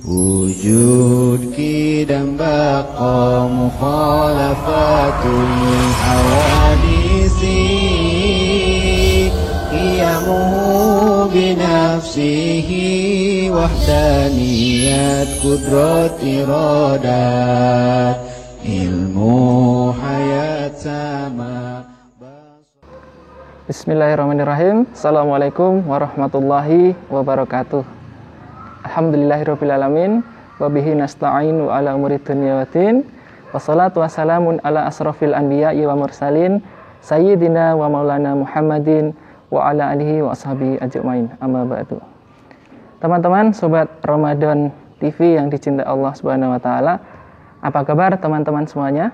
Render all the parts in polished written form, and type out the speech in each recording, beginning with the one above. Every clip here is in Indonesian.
وجودك دم بقى مخالفات الحوادث قيامه بنفسه وحدانيات قدرة إرادات ilmu hayat sama. Bismillahirrahmanirrahim. Assalamualaikum warahmatullahi wabarakatuh. Alhamdulillahirrabbilalamin. Wabihi nasta'inu ala umuri dunya waddin. Wassalatu wassalamun ala asrafil anbiya'i wa mursalin Sayyidina wa maulana Muhammadin wa ala alihi wa ashabihi ajma'in. Amma ba'du. Teman-teman, Sobat Ramadan TV yang dicintai Allah Subhanahu wa Ta'ala, apa kabar teman-teman semuanya?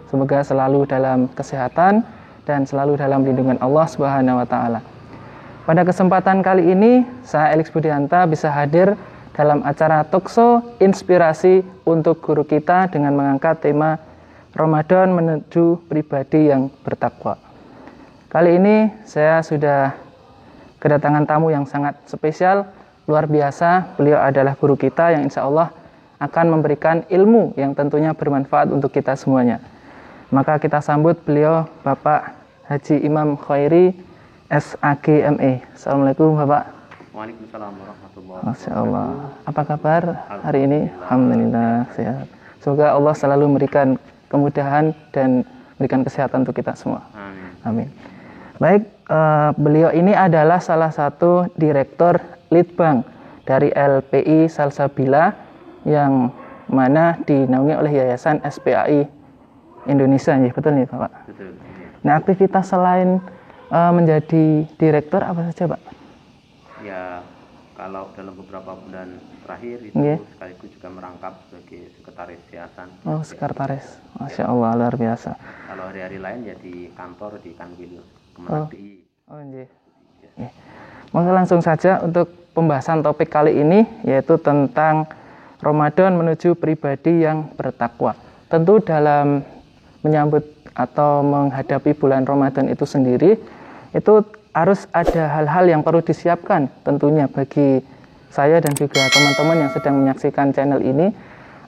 Semoga selalu dalam kesehatan dan selalu dalam lindungan Allah Subhanahu wa Ta'ala. Pada kesempatan kali ini, saya Elix Budianta bisa hadir dalam acara Talkshow Inspirasi untuk Guru Kita dengan mengangkat tema Ramadan menuju pribadi yang bertakwa. Kali ini saya sudah kedatangan tamu yang sangat spesial, luar biasa. Beliau adalah guru kita yang insya Allah akan memberikan ilmu yang tentunya bermanfaat untuk kita semuanya. Maka kita sambut beliau, Bapak Haji Imam Khairi SAG.ME. Assalamualaikum Bapak. Waalaikumsalam warahmatullahi wabarakatuh. Masya Allah. Apa kabar hari ini? Alhamdulillah sehat. Semoga Allah selalu memberikan kemudahan dan memberikan kesehatan untuk kita semua. Amin. Baik, beliau ini adalah salah satu direktur Litbang dari LPI Salsabila yang mana dinaungi oleh Yayasan SPAI Indonesia. Ya, betul nih Bapak? Betul. Nah, aktivitas selain menjadi direktur apa saja, Pak? Ya, kalau dalam beberapa bulan terakhir itu sekaligus juga merangkap sebagai sekretaris yayasan. Oh, sekretaris. Masya Allah, luar biasa. Kalau hari-hari lain ya di kantor di Kanwil Kemenag DI. Oh, iya. Ya. Maka langsung saja untuk pembahasan topik kali ini, yaitu tentang Ramadan menuju pribadi yang bertakwa. Tentu dalam menyambut atau menghadapi bulan Ramadan itu sendiri, itu harus ada hal-hal yang perlu disiapkan tentunya bagi saya dan juga teman-teman yang sedang menyaksikan channel ini.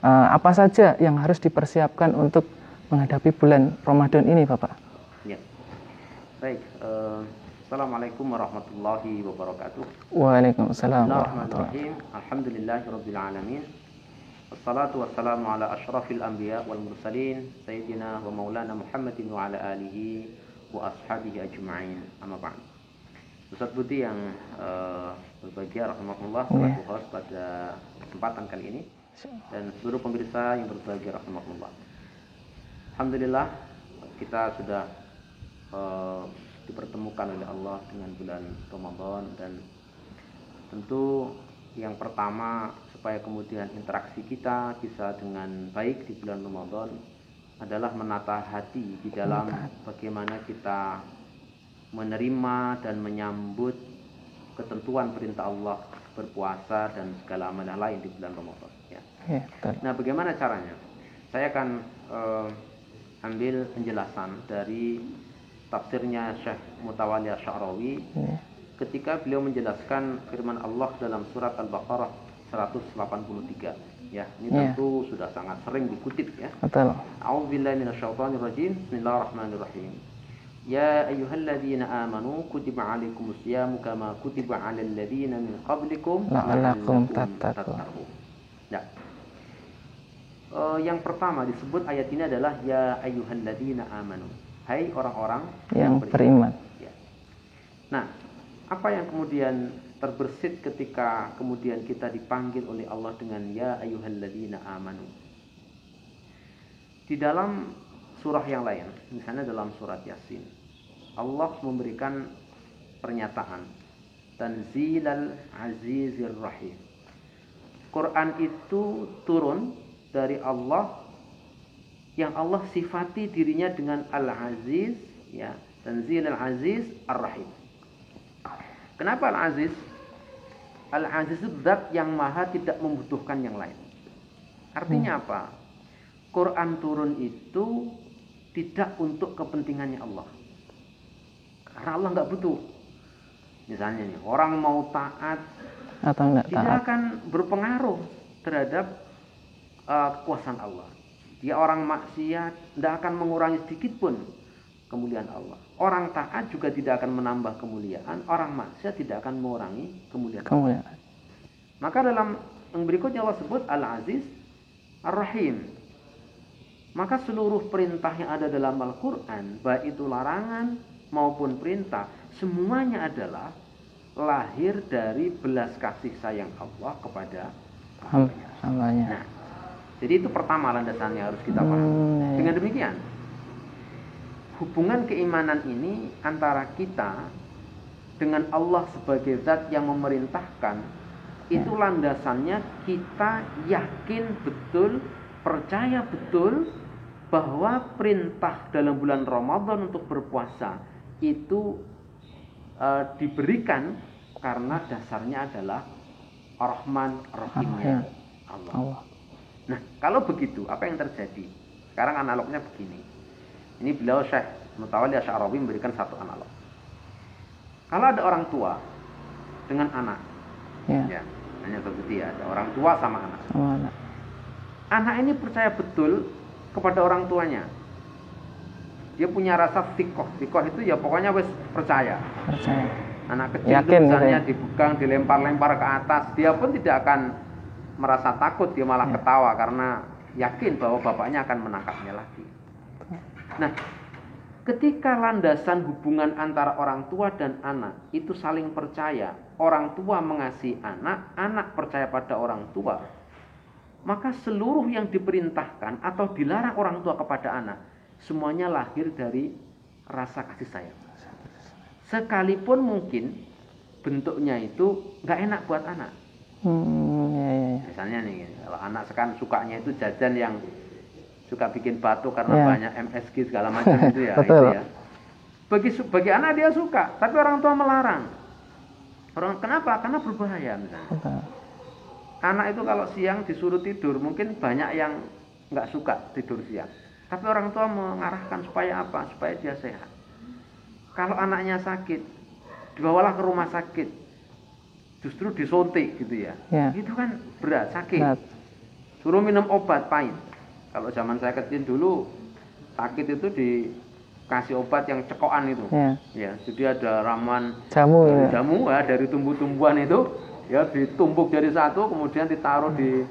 Apa saja yang harus dipersiapkan untuk menghadapi bulan Ramadan ini, Bapak? Ya. Baik, Assalamualaikum warahmatullahi wabarakatuh. Waalaikumsalam warahmatullahi wabarakatuh. Alhamdulillahirabbil alamin. Wassalatu wassalamu ala asyrafil anbiya wal mursalin sayyidina wa maulana Muhammadin wa ala alihi wa ashabihi ajma'in. Amma ba'd. Ustaz Budi yang berbahagia rahmatullah selaku host pada kesempatan kali ini dan seluruh pemirsa yang berbahagia rahmatullah. Alhamdulillah kita sudah dipertemukan oleh Allah dengan bulan Ramadan, dan tentu yang pertama supaya kemudian interaksi kita bisa dengan baik di bulan Ramadan adalah menata hati di dalam bagaimana kita menerima dan menyambut ketentuan perintah Allah berpuasa dan segala amal lain di bulan Ramadan. Ya. Nah, bagaimana caranya? Saya akan ambil penjelasan dari tafsirnya Syekh Mutawalli Asy'arawi ketika beliau menjelaskan firman Allah dalam surat Al-Baqarah 183. Ya, ini tentu sudah sangat sering dikutip ya. Betul. A'udzubillahi minasyaitonirrajim. Bismillahirrahmanirrahim. Ya ayyuhalladzina amanu kutiba 'alaikumusyamu kama kutiba 'alal ladzina min qablikum la'allakum tattaqun. Ya. Yang pertama disebut ayat ini adalah ya ayyuhalladzina amanu. Hai orang-orang yang beriman. Ya. Nah, apa yang kemudian terbersit ketika kemudian kita dipanggil oleh Allah dengan ya ayyuhalladzina amanu? Di dalam surah yang lain, misalnya dalam surat Yasin, Allah memberikan pernyataan Tanzilal Azizir Rahim. Quran itu turun dari Allah yang Allah sifati dirinya dengan Al-Aziz, ya, Tanzilal Aziz Ar-Rahim. Kenapa Al-Aziz? Al-Aziz itu zat yang maha tidak membutuhkan yang lain. Artinya apa? Quran turun itu tidak untuk kepentingannya Allah. Karena Allah nggak butuh. Misalnya nih, orang mau taat atau enggak tidak taat. akan berpengaruh terhadap kekuasaan Allah. Dia orang maksiat tidak akan mengurangi sedikit pun kemuliaan Allah. Orang taat juga tidak akan menambah kemuliaan. Orang maksiat tidak akan mengurangi kemuliaan Allah. Maka dalam yang berikutnya Allah sebut Al-Aziz Ar-Rahim. Maka seluruh perintah yang ada dalam Al-Quran, baik itu larangan maupun perintah, semuanya adalah lahir dari belas kasih sayang Allah kepada hambanya. Nah, jadi itu pertama landasannya harus kita pahami. Dengan demikian, hubungan keimanan ini antara kita dengan Allah sebagai zat yang memerintahkan, itu landasannya kita yakin betul, percaya betul bahwa perintah dalam bulan Ramadan untuk berpuasa itu diberikan karena dasarnya adalah Ar-Rahman Ar-Rahimnya Allah. Nah, kalau begitu apa yang terjadi? Sekarang analognya begini. Ini beliau Syekh Mutawalli Asy'arawi memberikan satu analog. Kalau ada orang tua dengan anak, ya hanya begitu ya, ada orang tua sama anak. Anak ini percaya betul kepada orang tuanya. Dia punya rasa fikoh. Fikoh itu ya pokoknya wes percaya. Anak kecil itu misalnya dipegang, dilempar-lempar ke atas, dia pun tidak akan merasa takut, dia malah ketawa karena yakin bahwa bapaknya akan menangkapnya lagi. Nah, ketika landasan hubungan antara orang tua dan anak itu saling percaya, orang tua mengasihi anak, anak percaya pada orang tua, maka seluruh yang diperintahkan atau dilarang orang tua kepada anak, semuanya lahir dari rasa kasih sayang. Sekalipun mungkin bentuknya itu nggak enak buat anak. Misalnya nih, kalau anak sekarang sukanya itu jajan yang suka bikin batu karena banyak MSG segala macam itu ya. Itu ya. Bagi anak dia suka, tapi orang tua melarang. Kenapa? Karena berbahaya misalnya. Anak itu kalau siang disuruh tidur, mungkin banyak yang nggak suka tidur siang. Tapi orang tua mengarahkan supaya apa? Supaya dia sehat. Kalau anaknya sakit, dibawalah ke rumah sakit. Justru disuntik gitu ya. Itu kan berat, sakit. Suruh minum obat pahit. Kalau zaman saya kecil dulu, sakit itu dikasih obat yang cekokan itu. Ya, jadi ada ramuan jamu ya, dari tumbuh-tumbuhan itu. Ya, ditumbuk jadi satu, kemudian ditaruh di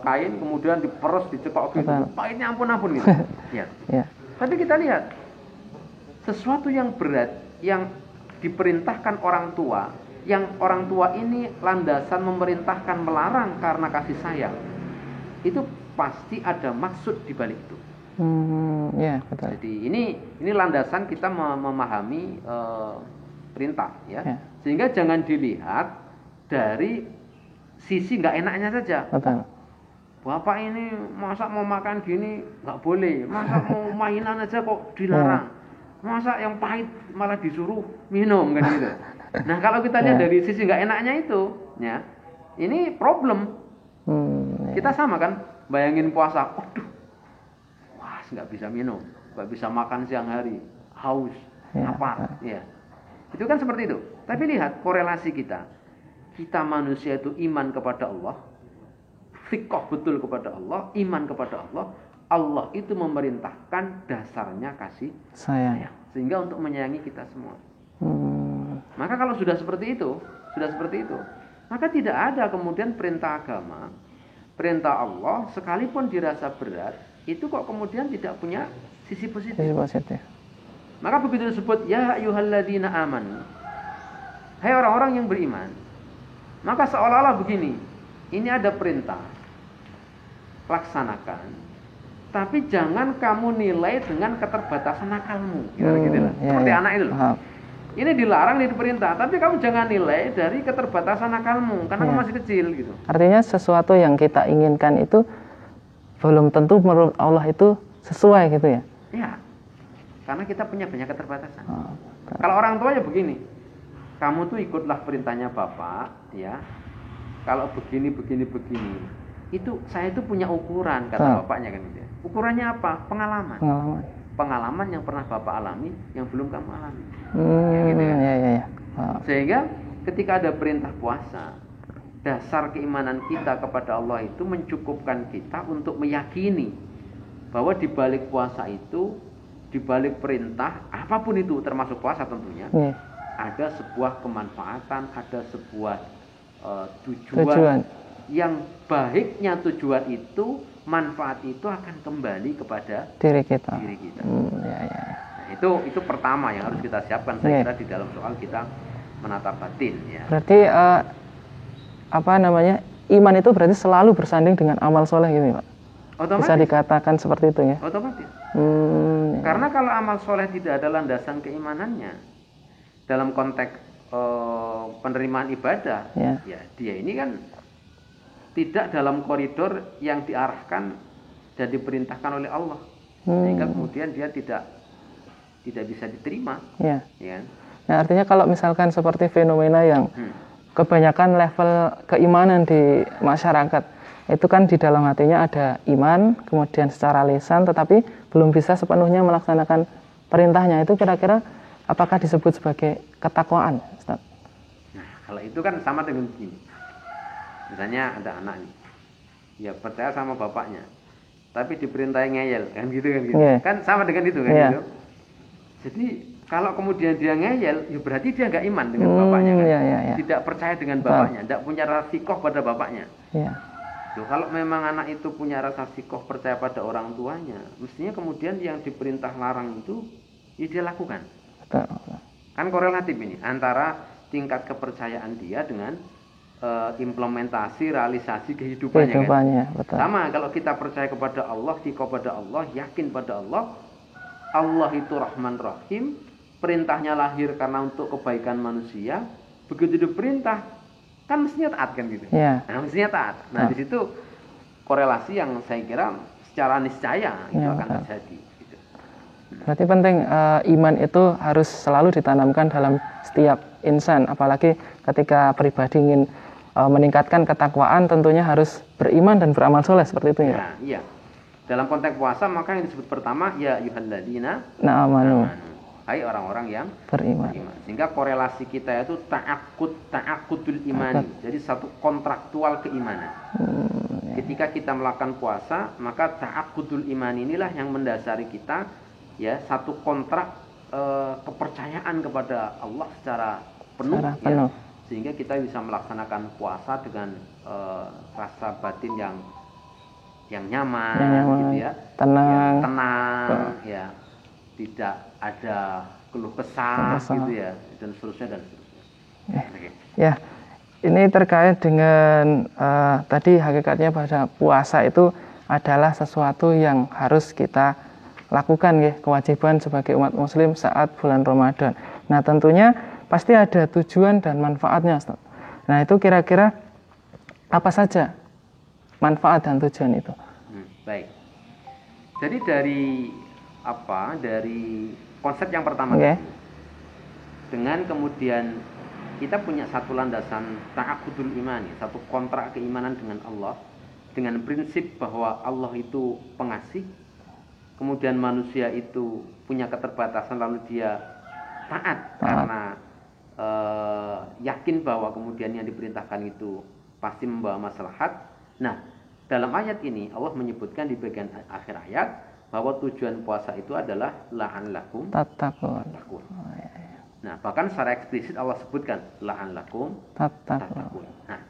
kain, kemudian diperes, dicekok gitu. Pahitnya ampun-ampun gitu. Ya. Tapi kita lihat sesuatu yang berat yang diperintahkan orang tua, yang orang tua ini landasan memerintahkan melarang karena kasih sayang, itu pasti ada maksud di balik itu. Betul. Jadi ini landasan kita memahami perintah ya. Sehingga jangan dilihat dari sisi nggak enaknya saja. Betul. Bapak ini masa mau makan gini nggak boleh, masa mau mainan aja kok dilarang, masa yang pahit malah disuruh minum kan gitu. Nah kalau kita lihat dari sisi nggak enaknya itu, ya ini problem. Kita sama kan, bayangin puasa, waduh, nggak bisa minum, nggak bisa makan siang hari, haus, lapar, ya itu kan seperti itu. Tapi lihat korelasi kita. Kita manusia itu iman kepada Allah, fiqh betul kepada Allah, iman kepada Allah. Allah itu memerintahkan dasarnya kasih sayang, sehingga untuk menyayangi kita semua. Maka kalau sudah seperti itu, maka tidak ada kemudian perintah agama, perintah Allah sekalipun dirasa berat, itu kok kemudian tidak punya sisi positif. Maka begitu disebut ya ayyuhalladzina amanu, hai orang-orang yang beriman, maka seolah-olah begini, ini ada perintah, laksanakan, tapi jangan kamu nilai dengan keterbatasan akalmu, gitu lah. Seperti anak itu loh. Ini dilarang, ini diperintah, tapi kamu jangan nilai dari keterbatasan akalmu, karena kamu masih kecil gitu. Artinya sesuatu yang kita inginkan itu belum tentu menurut Allah itu sesuai gitu ya? Iya, karena kita punya banyak keterbatasan. Kalau orang tua ya begini, kamu tuh ikutlah perintahnya bapak, ya. Kalau begini. Itu saya itu punya ukuran, kata bapaknya kan gitu. Ukurannya apa? Pengalaman yang pernah bapak alami, yang belum kamu alami. Ya, gitu ya. Sehingga ketika ada perintah puasa, dasar keimanan kita kepada Allah itu mencukupkan kita untuk meyakini bahwa di balik puasa itu, di balik perintah apapun itu termasuk puasa tentunya, ada sebuah kemanfaatan, ada sebuah tujuan yang baiknya tujuan itu, manfaat itu akan kembali kepada diri kita. Nah, itu pertama yang harus kita siapkan saya kira di dalam soal kita menata batin ya. Berarti iman itu berarti selalu bersanding dengan amal soleh gitu Pak? Otomatis. Bisa dikatakan seperti itu ya? Otomatis. Karena kalau amal soleh tidak ada landasan keimanannya dalam konteks penerimaan ibadah, ya dia ini kan tidak dalam koridor yang diarahkan dan diperintahkan oleh Allah, sehingga kemudian dia tidak bisa diterima. Ya. Nah artinya kalau misalkan seperti fenomena yang kebanyakan level keimanan di masyarakat itu kan di dalam hatinya ada iman, kemudian secara lisan tetapi belum bisa sepenuhnya melaksanakan perintahnya, itu kira-kira apakah disebut sebagai ketakwaan, Ustaz? Nah, kalau itu kan sama dengan begini. Misalnya ada anak nih, ya percaya sama bapaknya, tapi diperintahnya ngeyel, kan gitu kan gitu. Kan sama dengan itu kan gitu. Jadi kalau kemudian dia ngeyel, ya berarti dia nggak iman dengan bapaknya kan. Tidak percaya dengan bapaknya, tidak punya rasa sikoh pada bapaknya. Loh, kalau memang anak itu punya rasa sikoh, percaya pada orang tuanya, mestinya kemudian yang diperintah larang itu ya dia lakukan. Kan korelatif ini antara tingkat kepercayaan dia dengan implementasi, realisasi kehidupannya kan? Betul. Sama kalau kita percaya kepada Allah, sikoh pada Allah, yakin pada Allah, Allah itu Rahman Rahim, perintahnya lahir karena untuk kebaikan manusia, begitu diperintah kan mestinya taat kan gitu. Nah mestinya taat. Nah di situ korelasi yang saya kira secara niscaya itu akan terjadi. Gitu. Berarti penting iman itu harus selalu ditanamkan dalam setiap insan, apalagi ketika pribadi ingin meningkatkan ketakwaan tentunya harus beriman dan beramal soleh seperti itu ya. Nah, iya. Dalam konteks puasa maka yang disebut pertama ya ayyuhalladzina amanu. Hai orang-orang yang beriman. Sehingga korelasi kita itu ta'akudul imani. Jadi satu kontraktual keimanan. Ketika kita melakukan puasa, maka ta'akudul imani inilah yang mendasari kita ya satu kontrak kepercayaan kepada Allah secara penuh. Ya, sehingga kita bisa melaksanakan puasa dengan rasa batin yang nyaman, gitu ya, tenang, ya, tidak ada keluh kesah, gitu ya, dan seterusnya. Ya, ini terkait dengan tadi hakikatnya pada puasa itu adalah sesuatu yang harus kita lakukan ya, kewajiban sebagai umat muslim saat bulan Ramadan. Nah tentunya pasti ada tujuan dan manfaatnya, Ustaz. Nah itu kira-kira apa saja manfaat dan tujuan itu? Baik. Jadi dari konsep yang pertama dengan kemudian kita punya satu landasan ta'akudul imani, satu kontrak keimanan dengan Allah, dengan prinsip bahwa Allah itu pengasih, kemudian manusia itu punya keterbatasan lalu dia taat karena yakin bahwa kemudian yang diperintahkan itu pasti membawa maslahat. Nah, dalam ayat ini Allah menyebutkan di bagian akhir ayat bahwa tujuan puasa itu adalah la'allakum tattaqun. Nah, bahkan secara eksplisit Allah sebutkan la'allakum tattaqun. Nah,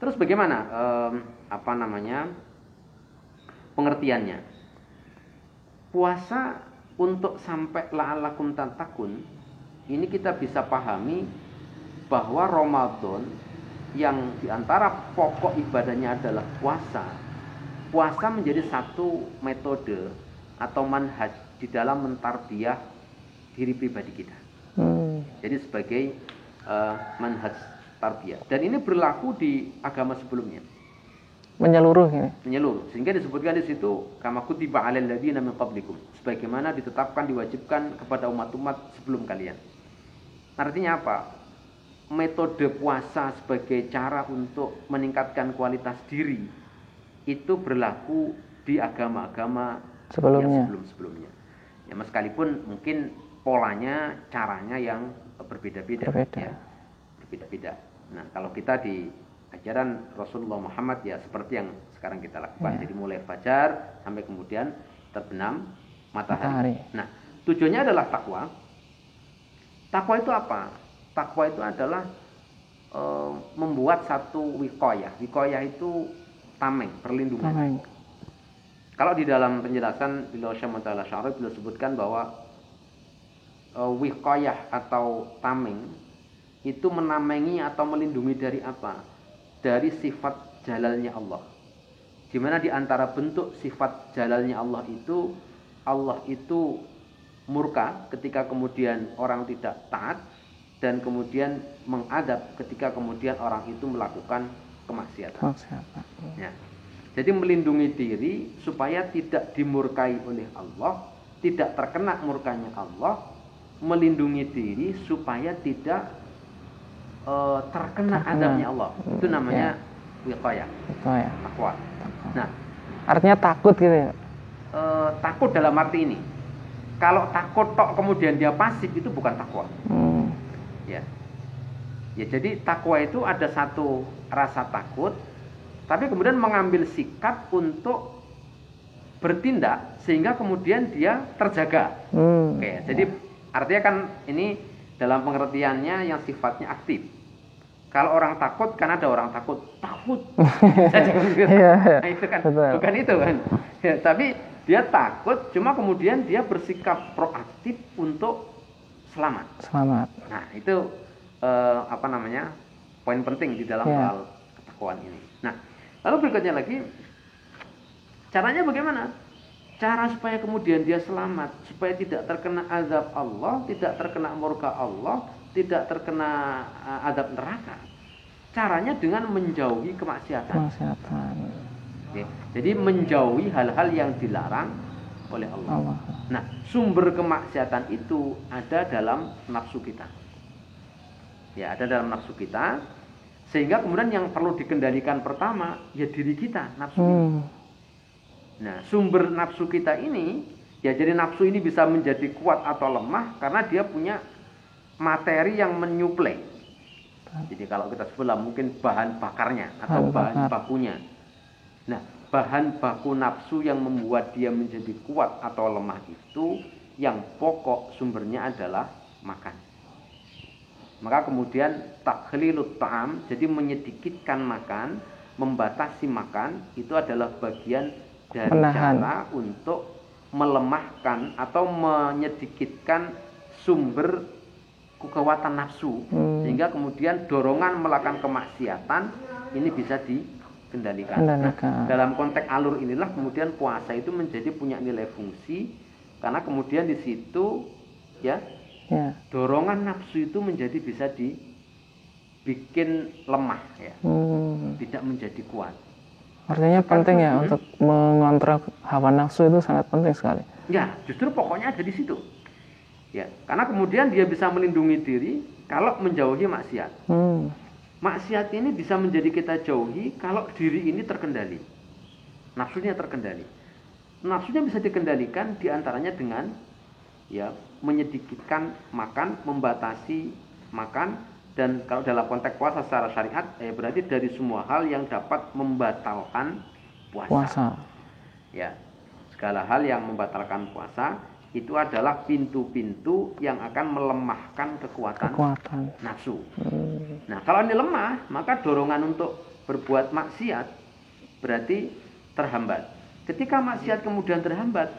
terus bagaimana pengertiannya? Puasa untuk sampai la'allakum tattaqun ini kita bisa pahami bahwa Ramadan yang diantara pokok ibadahnya adalah puasa. Puasa menjadi satu metode atau manhaj di dalam mentarbiyah diri pribadi kita. Jadi sebagai manhaj tarbiyah. Dan ini berlaku di agama sebelumnya. Menyeluruh ya. Menyeluruh. Sehingga disebutkan di situ kama kutiba 'alal ladzina min qablikum. Sebagaimana ditetapkan diwajibkan kepada umat-umat sebelum kalian. Artinya apa? Metode puasa sebagai cara untuk meningkatkan kualitas diri itu berlaku di agama-agama sebelum-sebelumnya. Ya, meskipun mungkin polanya, caranya yang berbeda-beda. Ya, berbeda-beda. Nah, kalau kita di ajaran Rasulullah Muhammad ya seperti yang sekarang kita lakukan. Ya. Jadi mulai fajar sampai kemudian terbenam matahari. Matahari. Nah, tujuannya adalah takwa. Takwa itu apa? Takwa itu adalah membuat satu wiqayah. Wiqayah itu tameng, perlindungan. Tameng. Kalau di dalam penjelasan beliau Syekh Muhammad Al-Asy'ari beliau sebutkan bahwa wiqayah atau tameng itu menamengi atau melindungi dari apa? Dari sifat jalalnya Allah. Di mana di antara bentuk sifat jalalnya Allah itu murka ketika kemudian orang tidak taat, dan kemudian mengadab ketika kemudian orang itu melakukan kemaksiatan. Ya. Jadi melindungi diri supaya tidak dimurkai oleh Allah, tidak terkena murkanya Allah, melindungi diri supaya tidak terkena adabnya Allah. Itu namanya wiqayah. Takwa. Nah, artinya takut gitu ya. Takut dalam arti ini. Kalau takut tok kemudian dia pasif itu bukan takwa. Ya. Ya, jadi takwa itu ada satu rasa takut, tapi kemudian mengambil sikap untuk bertindak sehingga kemudian dia terjaga. Oke, jadi artinya kan ini dalam pengertiannya yang sifatnya aktif. Kalau orang takut kan ada orang takut. Nah, itu kan bukan itu kan. Ya, tapi dia takut, cuma kemudian dia bersikap proaktif untuk selamat. Nah, itu poin penting di dalam hal ketakwaan ini. Nah, lalu berikutnya lagi, caranya bagaimana? Cara supaya kemudian dia selamat, supaya tidak terkena azab Allah, tidak terkena murka Allah, tidak terkena azab neraka. Caranya dengan menjauhi kemaksiatan. Oke. Jadi menjauhi hal-hal yang dilarang oleh Allah. Nah, sumber kemaksiatan itu ada dalam nafsu kita. Ya, ada dalam nafsu kita, sehingga kemudian yang perlu dikendalikan pertama ya diri kita, nafsu ini. Nah, sumber nafsu kita ini ya, jadi nafsu ini bisa menjadi kuat atau lemah karena dia punya materi yang menyuplai. Jadi kalau kita sebelah mungkin bahan bakarnya atau bahan bakunya. Nah, bahan baku nafsu yang membuat dia menjadi kuat atau lemah itu yang pokok sumbernya adalah makan. Maka kemudian takhlilut ta'am, jadi menyedikitkan makan, membatasi makan, itu adalah bagian dari cara untuk melemahkan atau menyedikitkan sumber kekuatan nafsu, sehingga kemudian dorongan melakukan kemaksiatan ini bisa dikendalikan. Nah, dalam konteks alur inilah kemudian puasa itu menjadi punya nilai fungsi, karena kemudian di situ ya, dorongan nafsu itu menjadi bisa dibikin lemah ya, tidak menjadi kuat. Artinya penting ya untuk mengontrol hawa nafsu, itu sangat penting sekali. Ya, justru pokoknya ada di situ. Ya, karena kemudian dia bisa melindungi diri kalau menjauhi maksiat. Maksiat ini bisa menjadi kita jauhi kalau diri ini terkendali, nafsunya terkendali. Nafsunya bisa dikendalikan diantaranya dengan ya menyedikitkan makan, membatasi makan, dan kalau dalam konteks puasa secara syariat berarti dari semua hal yang dapat membatalkan puasa. Ya, segala hal yang membatalkan puasa itu adalah pintu-pintu yang akan melemahkan kekuatan nafsu. Nah, kalau ini lemah, maka dorongan untuk berbuat maksiat berarti terhambat. Ketika maksiat kemudian terhambat,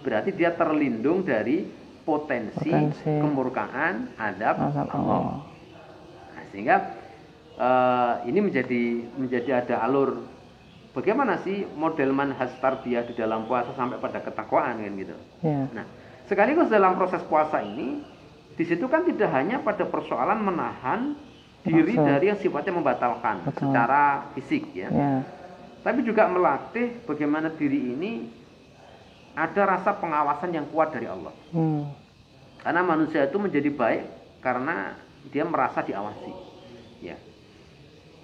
berarti dia terlindung dari potensi kemurkaan adab Allah. Nah, sehingga ini menjadi ada alur. Bagaimana sih model manhaj tarbiyah di dalam puasa sampai pada ketakwaan kan gitu. Nah, sekaligus dalam proses puasa ini, di situ kan tidak hanya pada persoalan menahan diri dari yang sifatnya membatalkan secara fisik ya. Tapi juga melatih bagaimana diri ini ada rasa pengawasan yang kuat dari Allah. Karena manusia itu menjadi baik karena dia merasa diawasi. Ya.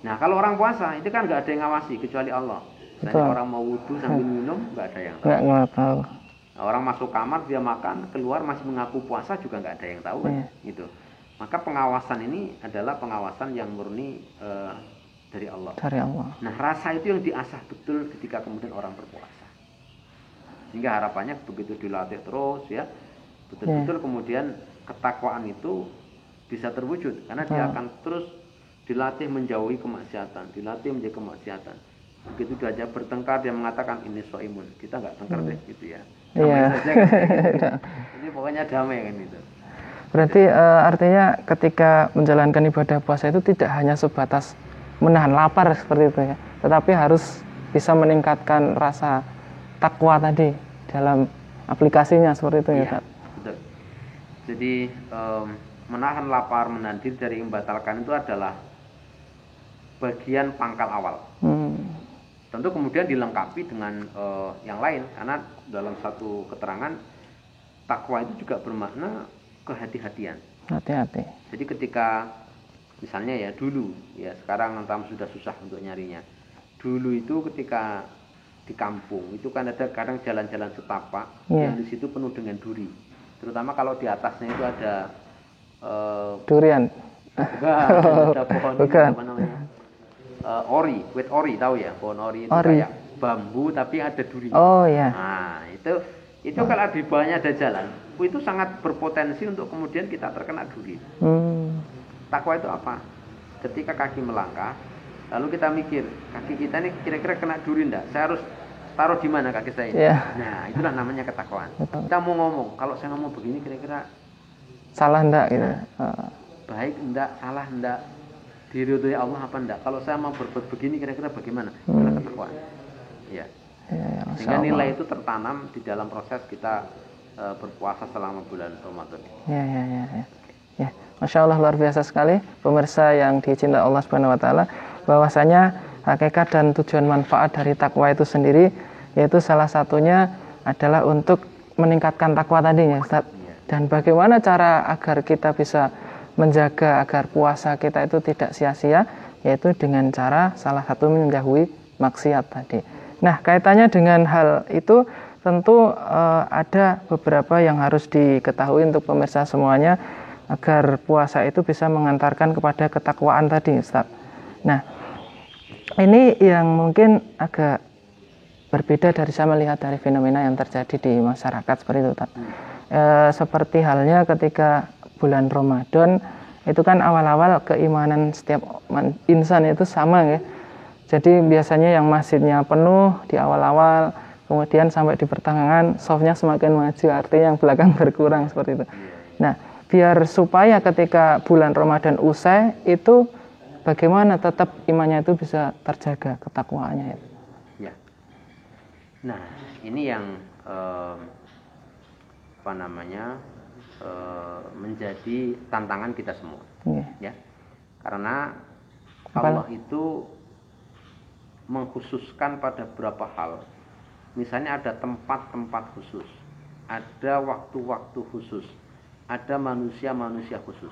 Nah, kalau orang puasa itu kan nggak ada yang ngawasi kecuali Allah. Misalnya orang mau wudhu sambil minum nggak ada yang tahu. Nggak tahu. Nah, orang masuk kamar dia makan, keluar masih mengaku puasa juga nggak ada yang tahu kan? Gitu. Maka pengawasan ini adalah pengawasan yang murni dari Allah. Dari Allah. Nah, rasa itu yang diasah betul ketika kemudian orang berpuasa. Sehingga harapannya begitu dilatih terus ya, betul-betul kemudian ketakwaan itu bisa terwujud karena dia akan terus dilatih menjauhi kemaksiatan, dilatih menjauhi kemaksiatan. Begitu dia aja bertengkar dia mengatakan ini soimun, kita nggak tengkar deh gitu ya. Damai saja kan, gitu. Jadi pokoknya damai kan itu. Berarti artinya ketika menjalankan ibadah puasa itu tidak hanya sebatas menahan lapar seperti itu ya, tetapi harus bisa meningkatkan rasa takwa tadi dalam aplikasinya seperti itu ya, Ustaz. Betul. Jadi menahan lapar, menahan diri dari membatalkan itu adalah bagian pangkal awal. Tentu kemudian dilengkapi dengan yang lain, karena dalam satu keterangan takwa itu juga bermakna kehati-hatian. Hati-hati. Jadi ketika misalnya ya dulu, ya sekarang entah sudah susah untuk nyarinya. Dulu itu ketika di kampung itu kan ada kadang jalan-jalan setapak yang di situ penuh dengan duri. Terutama kalau di atasnya itu ada durian. Ada pohon apa namanya? Ori, wet ori tahu ya? Pohon ori itu kayak bambu tapi ada durinya. Oh ya. Nah, itu kalau di bawahnya ada jalan, itu sangat berpotensi untuk kemudian kita terkena duri. Takwa itu apa? Ketika kaki melangkah, lalu kita mikir, kaki kita ini kira-kira kena duri enggak? Saya harus taruh di mana kaki saya ini? Nah, itulah namanya ketakwaan. Kita mau ngomong, kalau saya ngomong begini kira-kira salah enggak gitu. Baik enggak, salah enggak, diridhoi Allah apa enggak? Kalau saya mau berbuat begini kira-kira bagaimana? Itulah ketakwaan. Ya. Sehingga nilai itu tertanam di dalam proses kita berpuasa selama bulan Ramadan. Ya, Masya Allah, luar biasa sekali pemirsa yang dicintai Allah Subhanahu Wa Taala, bahwasanya hakikat dan tujuan manfaat dari takwa itu sendiri, yaitu salah satunya adalah untuk meningkatkan takwa tadi ya Ustaz. Dan bagaimana cara agar kita bisa menjaga agar puasa kita itu tidak sia-sia, yaitu dengan cara salah satu menjauhi maksiat tadi. Nah, kaitannya dengan hal itu tentu ada beberapa yang harus diketahui untuk pemirsa semuanya agar puasa itu bisa mengantarkan kepada ketakwaan tadi, Ustaz. Nah, ini yang mungkin agak berbeda dari saya melihat dari fenomena yang terjadi di masyarakat seperti itu, Ustaz. Seperti halnya ketika bulan Ramadan itu kan awal-awal keimanan setiap insan itu sama ya. Jadi biasanya yang masjidnya penuh di awal-awal, kemudian sampai di pertengahan softnya semakin maju, artinya yang belakang berkurang seperti itu. Nah, biar supaya ketika bulan Ramadan usai itu bagaimana tetap imannya itu bisa terjaga, ketakwaannya itu. Ya. Nah, ini yang menjadi tantangan kita semua. Ya. Karena Allah itu mengkhususkan pada beberapa hal. Misalnya ada tempat-tempat khusus, ada waktu-waktu khusus, ada manusia-manusia khusus.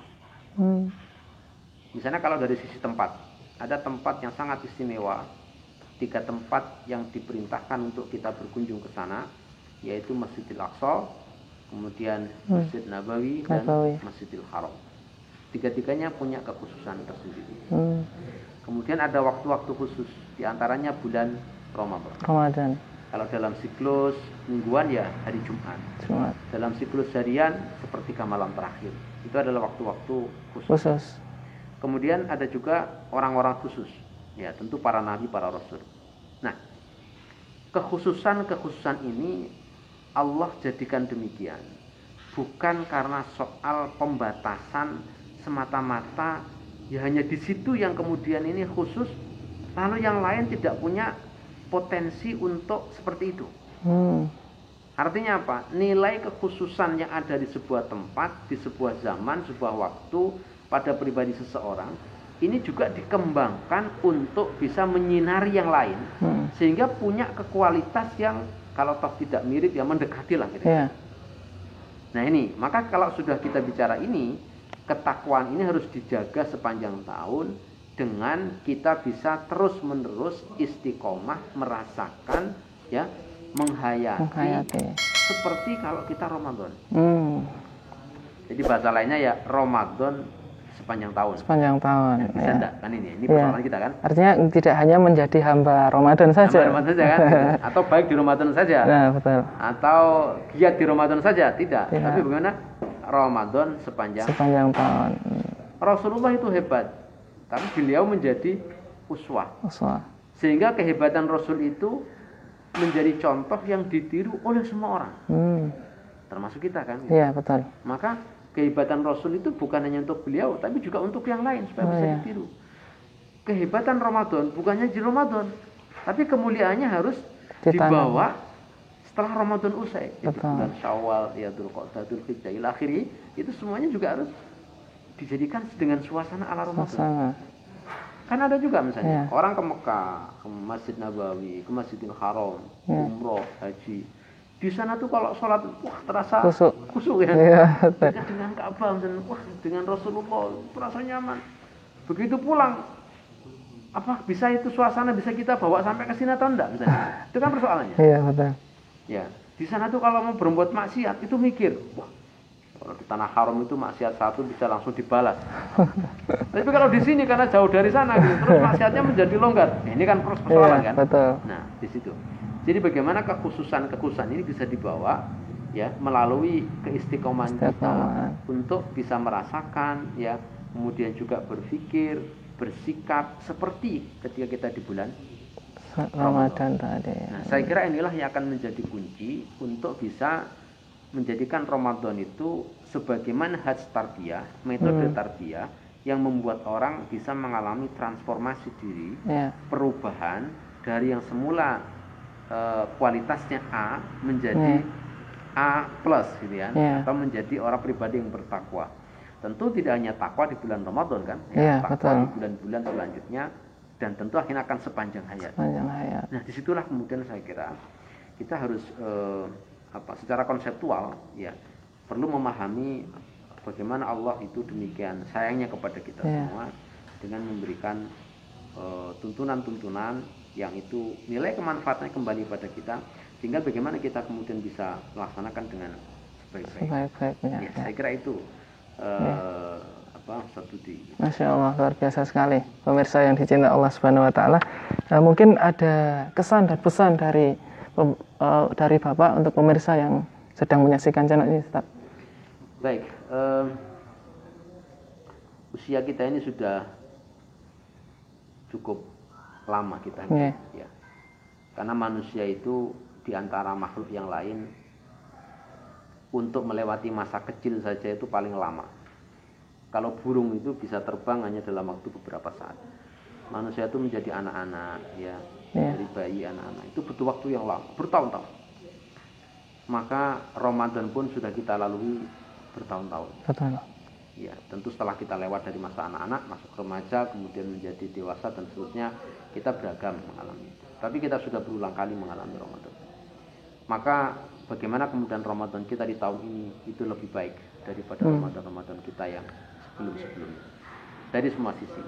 Misalnya kalau dari sisi tempat, ada tempat yang sangat istimewa, 3 tempat yang diperintahkan untuk kita berkunjung ke sana, yaitu Masjidil Aqsa, kemudian Masjid Nabawi dan Masjidil Haram. 3-tiganya punya kekhususan tersendiri. Kemudian ada waktu-waktu khusus, diantaranya bulan Ramadan. Kalau dalam siklus mingguan ya hari Jumat. Dalam siklus harian sepertiga malam terakhir. Itu adalah waktu-waktu khusus. Kemudian ada juga orang-orang khusus. Ya, tentu para nabi, para rasul. Nah, kekhususan ini Allah jadikan demikian. Bukan karena soal pembatasan semata-mata, ya hanya di situ yang kemudian ini khusus, lalu yang lain tidak punya potensi untuk seperti itu. Artinya apa? Nilai kekhususan yang ada di sebuah tempat, di sebuah zaman, sebuah waktu, pada pribadi seseorang, ini juga dikembangkan untuk bisa menyinari yang lain, sehingga punya kekualitas yang kalau toh tidak mirip ya mendekati lah gitu. Nah ini, maka kalau sudah kita bicara ini, ketakwaan ini harus dijaga sepanjang tahun dengan kita bisa terus-menerus istiqomah merasakan ya, menghayati seperti kalau kita Ramadan. Jadi bahasa lainnya ya Ramadan sepanjang tahun. Sepanjang tahun. Ya, bisa Ya. enggak? Kan ini persoalan kita kan. Artinya tidak hanya menjadi hamba Ramadan saja. Hamba Ramadan saja kan. Atau baik di Ramadan saja. Nah, betul. Atau giat di Ramadan saja, tidak. Tidak. Tapi bagaimana Ramadan sepanjang Tahun. Rasulullah itu hebat. Tapi beliau menjadi uswah. Sehingga kehebatan Rasul itu menjadi contoh yang ditiru oleh semua orang. Termasuk kita kan. Iya, betul. Maka kehebatan Rasul itu bukan hanya untuk beliau, tapi juga untuk yang lain supaya bisa ditiru. Kehebatan Ramadan bukannya di Ramadan, tapi kemuliaannya harus dibawa setelah Ramadan usai. Itu bulan Syawal, ya Dzulqa'dah, Dzulhijjah, ila akhiri, itu semuanya juga harus dijadikan dengan suasana ala Ramadan. Kan ada juga misalnya orang ke Mekah, ke Masjid Nabawi, ke Masjidil Haram, umroh, haji. Di sana tuh kalau sholat, wah terasa khusyuk ya. Dengan Ka'bah, wah dengan Rasulullah, terasa nyaman. Begitu pulang, apa bisa itu suasana bisa kita bawa sampai ke sini atau enggak misalnya? Itu kan persoalannya. Iya, betul. Ya, di sana tuh kalau mau berbuat maksiat itu mikir, wah kalau di tanah haram itu maksiat satu bisa langsung dibalas. Tapi kalau di sini karena jauh dari sana gitu, terus maksiatnya menjadi longgar. Nah, ini kan persoalan kan? Betul. Nah, di situ. Jadi bagaimana kekhususan ini bisa dibawa ya melalui keistiqomahan kita untuk bisa merasakan ya, kemudian juga berpikir, bersikap seperti ketika kita di bulan Ramadan tadi. Nah, saya kira inilah yang akan menjadi kunci untuk bisa menjadikan Ramadan itu sebagai manhaj tarbiyah, metode tarbiyah yang membuat orang bisa mengalami transformasi diri, perubahan dari yang semula kualitasnya A menjadi A plus gitu ya, atau menjadi orang pribadi yang bertakwa. Tentu tidak hanya takwa di bulan Ramadan kan, takwa di bulan-bulan selanjutnya, dan tentu akhirnya akan sepanjang hayat. Nah, disitulah kemudian saya kira kita harus secara konseptual ya perlu memahami bagaimana Allah itu demikian sayangnya kepada kita semua dengan memberikan tuntunan-tuntunan yang itu nilai kemanfaatannya kembali pada kita, tinggal bagaimana kita kemudian bisa melaksanakan dengan sebaik-baiknya. Saya kira itu Masya Allah, luar biasa sekali pemirsa yang dicintai Allah Subhanahu Wa Taala. Mungkin ada kesan dan pesan dari Bapak untuk pemirsa yang sedang menyaksikan channel ini, Ustaz. Baik, usia kita ini sudah cukup lama kita hidup, ya. Karena manusia itu di antara makhluk yang lain untuk melewati masa kecil saja itu paling lama. Kalau burung itu bisa terbang hanya dalam waktu beberapa saat. Manusia itu menjadi anak-anak, ya, dari bayi anak-anak itu butuh waktu yang lama, bertahun-tahun. Maka Ramadan pun sudah kita lalui bertahun-tahun. Ya, tentu setelah kita lewat dari masa anak-anak, masuk remaja, kemudian menjadi dewasa dan seterusnya, kita beragam mengalami itu. Tapi kita sudah berulang kali mengalami Ramadan. Maka bagaimana kemudian Ramadan kita di tahun ini itu lebih baik daripada Ramadan kita yang sebelum-sebelumnya. Dari semua sisi.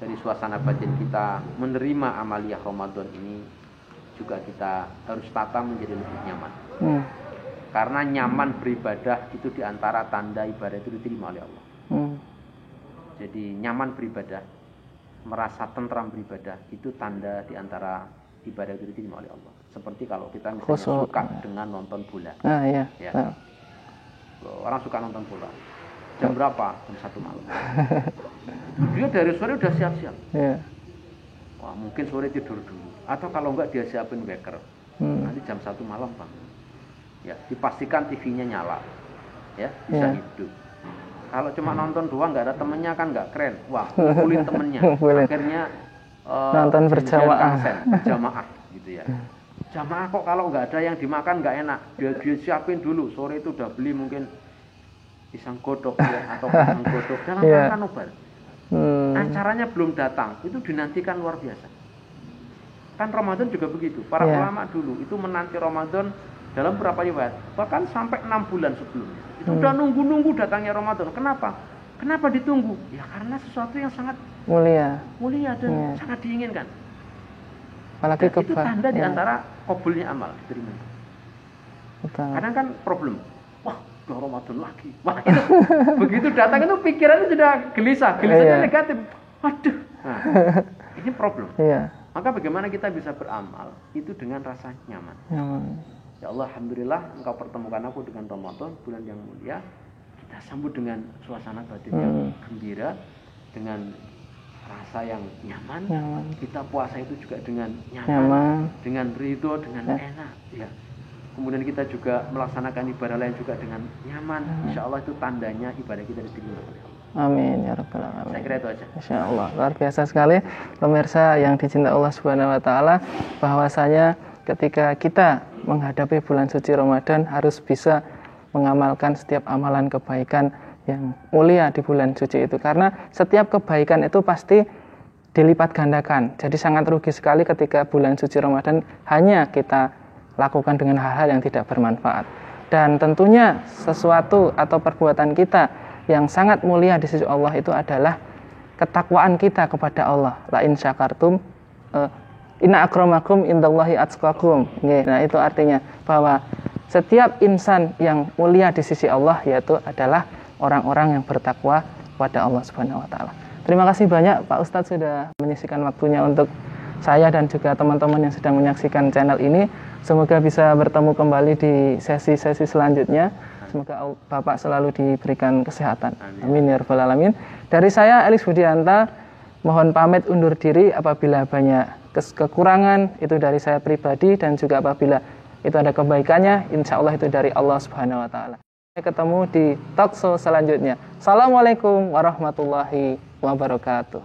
Dari suasana batin kita menerima amaliyah Ramadan ini juga kita harus tata menjadi lebih nyaman. Karena nyaman beribadah itu diantara tanda ibadah itu diterima oleh Allah. Jadi nyaman beribadah, merasa tentram beribadah itu tanda diantara ibadah itu diterima oleh Allah. Seperti kalau kita misalnya suka dengan nonton bola. Orang suka nonton bola. Jam berapa? Jam 1 malam. Dia dari sore udah siap-siap. Wah, mungkin sore tidur dulu. Atau kalau enggak dia siapin wecker. Nanti jam 1 malam Bang. Ya, dipastikan TV-nya nyala. Ya, bisa hidup. Kalau cuma nonton doang nggak ada temennya kan nggak keren. Wah, kumpulin temennya. Akhirnya nonton berjamaah gitu ya. Jamaah kok kalau nggak ada yang dimakan nggak enak. Dia siapin dulu. Sore itu udah beli mungkin pisang godok ya, atau pisang godok dalam rangka nobar. Acaranya belum datang, itu dinantikan luar biasa. Kan Ramadan juga begitu. Para ulama dulu itu menanti Ramadan dalam beberapa riwayat, bahkan sampai 6 bulan sebelumnya. Itu udah nunggu-nunggu datangnya Ramadan. Kenapa? Kenapa ditunggu? Ya karena sesuatu yang sangat mulia dan sangat diinginkan. Apalagi itu tanda diantara qabulnya amal, diterima. Kadang kan problem. Wah, udah Ramadan lagi. Wah, itu begitu datang itu pikirannya sudah gelisahnya negatif. Waduh. Nah, ini problem. Maka bagaimana kita bisa beramal itu dengan rasa nyaman. Ya Allah, alhamdulillah Engkau pertemukan aku dengan Ramadan, bulan yang mulia. Kita sambut dengan suasana batin yang gembira, dengan rasa yang nyaman. Kita puasa itu juga dengan nyaman. Dengan ridho, dengan enak. Ya. Kemudian kita juga melaksanakan ibadah lain juga dengan nyaman. Insya Allah itu tandanya ibadah kita diterima oleh Allah. Amin ya rabbal alamin. Saya kira itu aja. Insya Allah luar biasa sekali pemirsa yang dicintai Allah Subhanahu Wa Taala, bahwasanya ketika kita menghadapi bulan suci Ramadan harus bisa mengamalkan setiap amalan kebaikan yang mulia di bulan suci itu, karena setiap kebaikan itu pasti dilipat gandakan. Jadi sangat rugi sekali ketika bulan suci Ramadan hanya kita lakukan dengan hal-hal yang tidak bermanfaat. Dan tentunya sesuatu atau perbuatan kita yang sangat mulia di sisi Allah itu adalah ketakwaan kita kepada Allah. La in syakartum inna akramakum indallahi atqakum. Nah, itu artinya bahwa setiap insan yang mulia di sisi Allah yaitu adalah orang-orang yang bertakwa kepada Allah Subhanahu wa taala. Terima kasih banyak Pak Ustadz sudah menyisikan waktunya untuk saya dan juga teman-teman yang sedang menyaksikan channel ini. Semoga bisa bertemu kembali di sesi-sesi selanjutnya. Semoga Bapak selalu diberikan kesehatan. Amin ya rabbal alamin. Dari saya Elis Budianta, mohon pamit undur diri apabila banyak kekurangan itu dari saya pribadi, dan juga apabila itu ada kebaikannya, insya Allah itu dari Allah Subhanahu wa taala. Sampai ketemu di talkshow selanjutnya. Assalamualaikum warahmatullahi wabarakatuh.